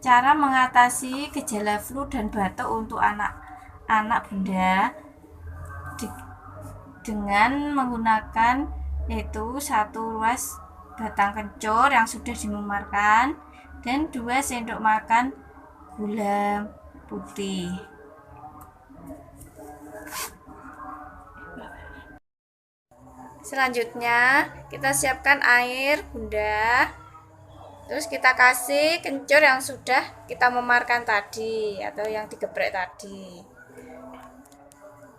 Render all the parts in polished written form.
Cara mengatasi gejala flu dan batuk untuk anak-anak Bunda dengan menggunakan yaitu 1 ruas batang kencur yang sudah dimemarkan dan 2 sendok makan gula putih. Selanjutnya kita siapkan air Bunda, terus kita kasih kencur yang sudah kita memarkan tadi atau yang digeprek tadi.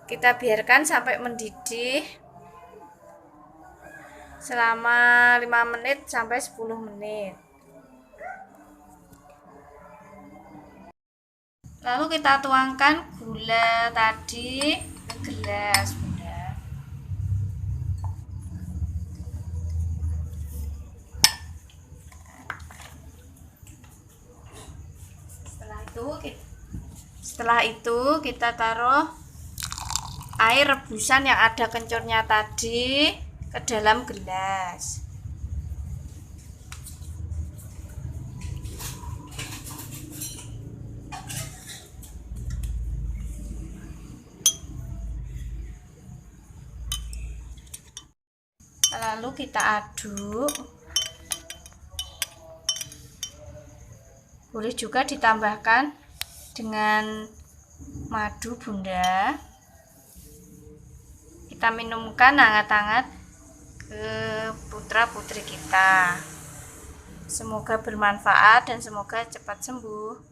Kita biarkan sampai mendidih selama 5 menit sampai 10 menit. Lalu kita tuangkan gula tadi ke gelas Bunda. Setelah itu kita taruh air rebusan yang ada kencurnya tadi ke dalam gelas. Lalu kita aduk. Boleh juga ditambahkan dengan madu Bunda. Kita minumkan hangat-hangat ke putra-putri kita. Semoga bermanfaat dan semoga cepat sembuh.